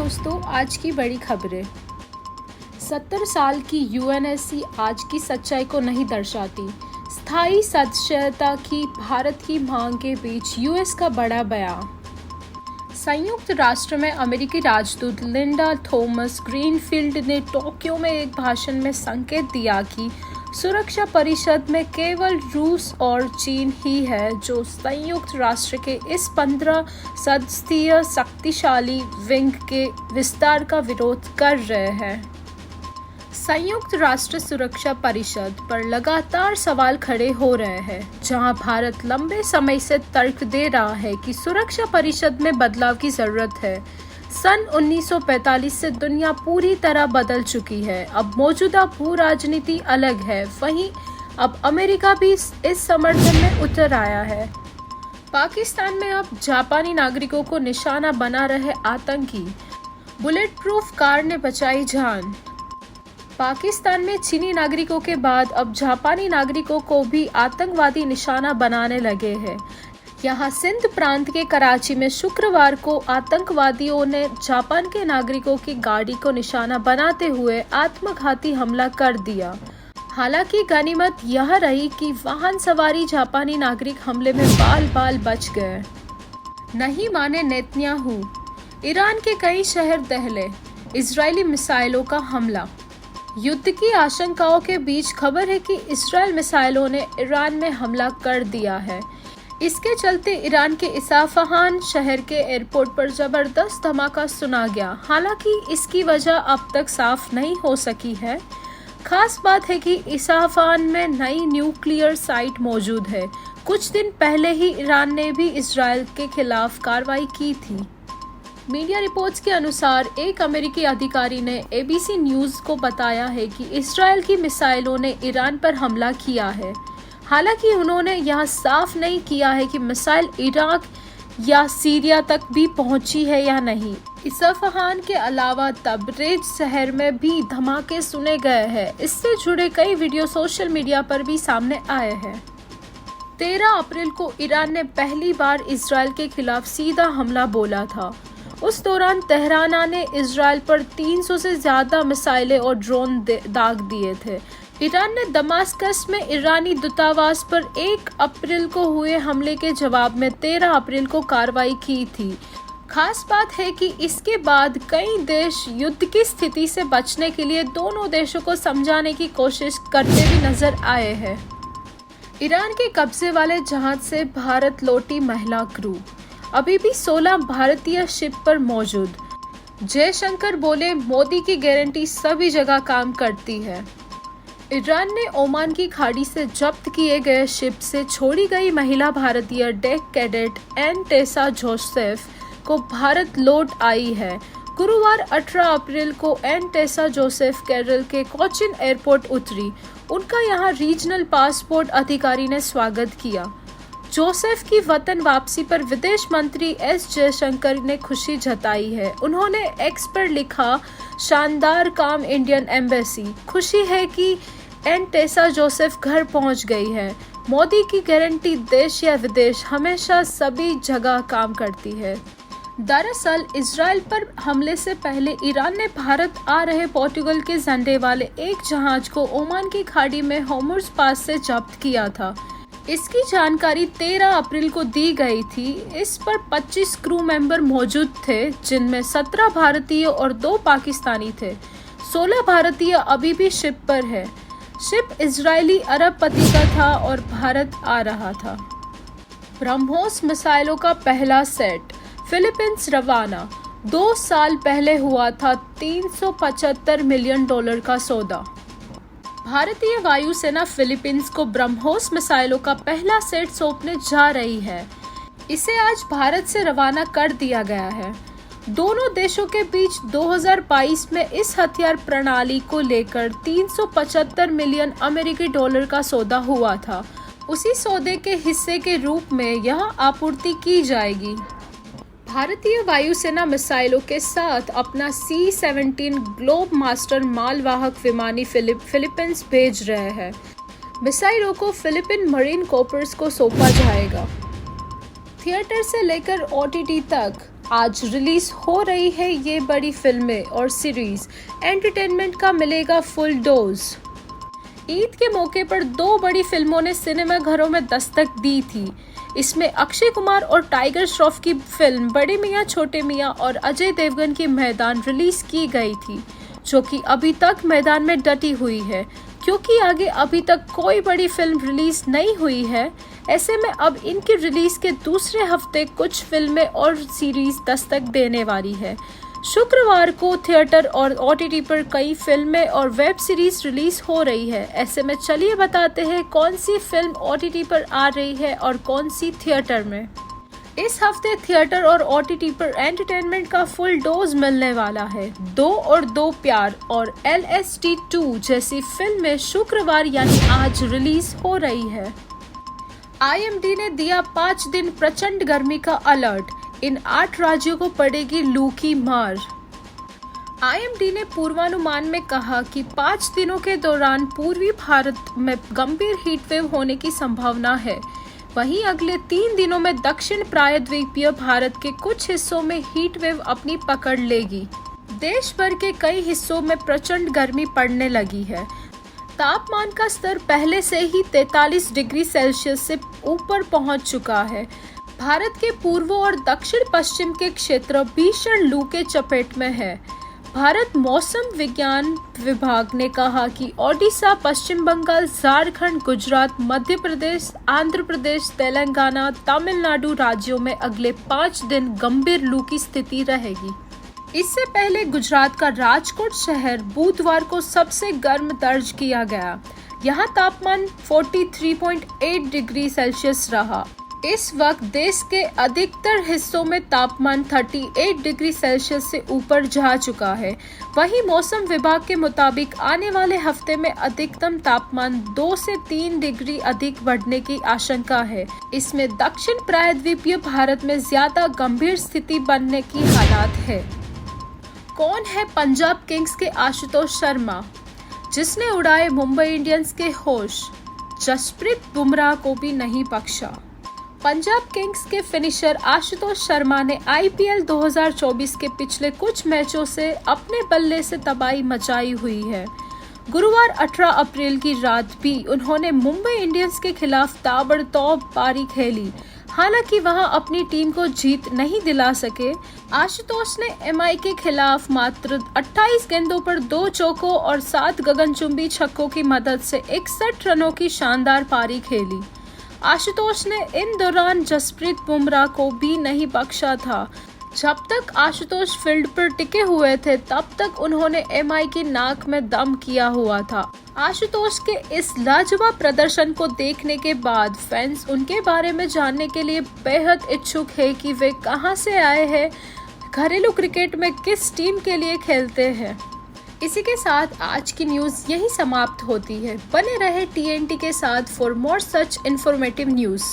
दोस्तों, आज की बड़ी खबरें। 70 साल की यूएनएससी आज की सच्चाई को नहीं दर्शाती। स्थायी सदस्यता की भारत की मांग के बीच यूएस का बड़ा बयान। संयुक्त राष्ट्र में अमेरिकी राजदूत लिंडा थॉमस ग्रीनफील्ड ने टोक्यो में एक भाषण में संकेत दिया कि सुरक्षा परिषद में केवल रूस और चीन ही है जो संयुक्त राष्ट्र के इस 15 सदस्यीय शक्तिशाली विंग के विस्तार का विरोध कर रहे हैं। संयुक्त राष्ट्र सुरक्षा परिषद पर लगातार सवाल खड़े हो रहे हैं, जहां भारत लंबे समय से तर्क दे रहा है कि सुरक्षा परिषद में बदलाव की जरूरत है। सन 1945 से दुनिया पूरी तरह बदल चुकी है। अब मौजूदा भू राजनीति अलग है। वहीं अब अमेरिका भी इस समर्थन में उतर आया है। पाकिस्तान में अब जापानी नागरिकों को निशाना बना रहे आतंकी। बुलेट प्रूफ कार ने बचाई जान। पाकिस्तान में चीनी नागरिकों के बाद अब जापानी नागरिकों को भी आतंकवादी निशाना बनाने लगे हैं। यहाँ सिंध प्रांत के कराची में शुक्रवार को आतंकवादियों ने जापान के नागरिकों की गाड़ी को निशाना बनाते हुए आत्मघाती हमला कर दिया। हालांकि गनीमत यह रही कि वाहन सवारी जापानी नागरिक हमले में बाल बाल बच गए। नहीं माने नेतन्याहू। ईरान के कई शहर दहले। इजरायली मिसाइलों का हमला। युद्ध की आशंकाओं के बीच खबर है कि इजरायल मिसाइलों ने ईरान में हमला कर दिया है। इसके चलते ईरान के इस्फहान शहर के एयरपोर्ट पर जबरदस्त धमाका सुना गया। हालांकि इसकी वजह अब तक साफ नहीं हो सकी है। खास बात है कि इस्फहान में नई न्यूक्लियर साइट मौजूद है। कुछ दिन पहले ही ईरान ने भी इजरायल के खिलाफ कार्रवाई की थी। मीडिया रिपोर्ट्स के अनुसार एक अमेरिकी अधिकारी ने एबीसी न्यूज़ को बताया है कि इजरायल की मिसाइलों ने ईरान पर हमला किया है। हालांकि उन्होंने यह साफ नहीं किया है कि मिसाइल इराक या सीरिया तक भी पहुंची है या नहीं। इस्फहान के अलावा तबरेज शहर में भी धमाके सुने गए हैं। इससे जुड़े कई वीडियो सोशल मीडिया पर भी सामने आए हैं। 13 अप्रैल को ईरान ने पहली बार इजरायल के खिलाफ सीधा हमला बोला था। उस दौरान तेहरान ने इजरायल पर 300 से ज्यादा मिसाइलें और ड्रोन दाग दिए थे। ईरान ने दमास्कस में ईरानी दूतावास पर 1 अप्रैल को हुए हमले के जवाब में 13 अप्रैल को कार्रवाई की थी। खास बात है कि इसके बाद कई देश युद्ध की स्थिति से बचने के लिए दोनों देशों को समझाने की कोशिश करते भी नजर आए हैं। ईरान के कब्जे वाले जहाज से भारत लौटी महिला क्रू। अभी भी 16 भारतीय शिप पर मौजूद। जयशंकर बोले, मोदी की गारंटी सभी जगह काम करती है। ईरान ने ओमान की खाड़ी से जब्त किए गए शिप से छोड़ी गई महिला भारतीय डेक कैडेट एन टेसा जोसेफ को भारत लौट आई है। गुरुवार 18 अप्रैल को एन टेसा जोसेफ केरल के कोचिन एयरपोर्ट उतरी। उनका यहां रीजनल पासपोर्ट अधिकारी ने स्वागत किया। जोसेफ की वतन वापसी पर विदेश मंत्री एस जयशंकर ने खुशी जताई है। उन्होंने एक्स पर लिखा, शानदार काम इंडियन एम्बेसी। खुशी है कि एन टेसा जोसेफ घर पहुंच गई है। मोदी की गारंटी देश या विदेश हमेशा सभी जगह काम करती है। दरअसल इजरायल पर हमले से पहले ईरान ने भारत आ रहे पोर्टुगल के झंडे वाले एक जहाज को ओमान की खाड़ी में होर्मुज पास से जब्त किया था। इसकी जानकारी 13 अप्रैल को दी गई थी। इस पर 25 क्रू मेंबर मौजूद थे, जिनमें 17 भारतीय और 2 पाकिस्तानी थे। 16 भारतीय अभी भी शिप पर है। शिप इजरायली अरबपति का था और भारत आ रहा था। ब्रह्मोस मिसाइलों का पहला सेट फिलीपींस रवाना। 2 साल पहले हुआ था $375 मिलियन का सौदा। भारतीय वायुसेना फिलीपींस को ब्रह्मोस मिसाइलों का पहला सेट सौंपने जा रही है। इसे आज भारत से रवाना कर दिया गया है। दोनों देशों के बीच 2022 में इस हथियार प्रणाली को लेकर $375 मिलियन अमेरिकी डॉलर का सौदा हुआ था। उसी सौदे के हिस्से के रूप में यह आपूर्ति की जाएगी। भारतीय वायुसेना मिसाइलों के साथ अपना C-17 ग्लोब मास्टर मालवाहक विमानी फिलीपींस भेज रहे हैं। मिसाइलों को फिलीपीन मरीन कॉर्प्स को सौंपा जाएगा। थिएटर से लेकर OTT तक आज रिलीज हो रही है ये बड़ी फिल्में और सीरीज, एंटरटेनमेंट का मिलेगा फुल डोज। ईद के मौके पर दो बड़ी फिल्मों ने सिनेमा घरों में दस्तक दी थी। इसमें अक्षय कुमार और टाइगर श्रॉफ की फिल्म बड़े मियां छोटे मियां और अजय देवगन की मैदान रिलीज की गई थी, जो कि अभी तक मैदान में डटी हुई है क्योंकि आगे अभी तक कोई बड़ी फिल्म रिलीज नहीं हुई है। ऐसे में अब इनकी रिलीज के दूसरे हफ्ते कुछ फिल्में और सीरीज दस्तक देने वाली है। शुक्रवार को थिएटर और OTT पर कई फिल्में और वेब सीरीज रिलीज हो रही है। ऐसे में चलिए बताते हैं कौन सी फिल्म OTT पर आ रही है और कौन सी थिएटर में। इस हफ्ते थिएटर और OTT पर एंटरटेनमेंट का फुल डोज मिलने वाला है। 2 और 2 प्यार और LSD 2 जैसी फिल्में शुक्रवार यानी आज रिलीज हो रही है। IMD ने दिया 5 दिन प्रचंड गर्मी का अलर्ट, इन 8 राज्यों को पड़ेगी लू की मार। IMD ने पूर्वानुमान में कहा कि 5 दिनों के दौरान पूर्वी भारत में गंभीर हीटवेव होने की संभावना है। वहीं अगले 3 दिनों में दक्षिण प्रायद्वीपीय भारत के कुछ हिस्सों में हीटवेव अपनी पकड़ लेगी। देश भर के कई हिस्सों में प्रचंड गर्मी पड़ने लगी है। तापमान का स्तर पहले से ही 43 डिग्री सेल्सियस से ऊपर पहुंच चुका है। भारत के पूर्व और दक्षिण पश्चिम के क्षेत्र भीषण लू के चपेट में है। भारत मौसम विज्ञान विभाग ने कहा कि ओडिशा, पश्चिम बंगाल, झारखंड, गुजरात, मध्य प्रदेश, आंध्र प्रदेश, तेलंगाना, तमिलनाडु राज्यों में अगले 5 दिन गंभीर लू की स्थिति रहेगी। इससे पहले गुजरात का राजकोट शहर बुधवार को सबसे गर्म दर्ज किया गया। यहाँ तापमान 43.8 डिग्री सेल्सियस रहा। इस वक्त देश के अधिकतर हिस्सों में तापमान 38 डिग्री सेल्सियस से ऊपर जा चुका है। वहीं मौसम विभाग के मुताबिक आने वाले हफ्ते में अधिकतम तापमान 2 से 3 डिग्री अधिक बढ़ने की आशंका है। इसमें दक्षिण प्रायद्वीपीय भारत में ज्यादा गंभीर स्थिति बनने की हालात है। कौन है पंजाब किंग्स के आशुतोष शर्मा, जिसने उड़ाए मुंबई इंडियंस के होश? जसप्रीत बुमराह को भी नहीं बख्शा। पंजाब किंग्स के फिनिशर आशुतोष शर्मा ने IPL 2024 के पिछले कुछ मैचों से अपने बल्ले से तबाही मचाई हुई है। गुरुवार 18 अप्रैल की रात भी उन्होंने मुंबई इंडियंस के खिलाफ ताबड़तोड़ पारी खेली। हालांकि वहां अपनी टीम को जीत नहीं दिला सके। आशुतोष ने MI के खिलाफ मात्र 28 गेंदों पर 2 चौकों और 7 गगनचुंबी छक्कों की मदद से 61 रनों की शानदार पारी खेली। आशुतोष ने इन दौरान जसप्रीत बुमराह को भी नहीं बख्शा था। जब तक आशुतोष फील्ड पर टिके हुए थे तब तक उन्होंने MI की नाक में दम किया हुआ था। आशुतोष के इस लाजवाब प्रदर्शन को देखने के बाद फैंस उनके बारे में जानने के लिए बेहद इच्छुक है कि वे कहां से आए हैं, घरेलू क्रिकेट में किस टीम के लिए खेलते हैं। इसी के साथ आज की न्यूज़ यही समाप्त होती है। बने रहे TNT के साथ for more such informative news.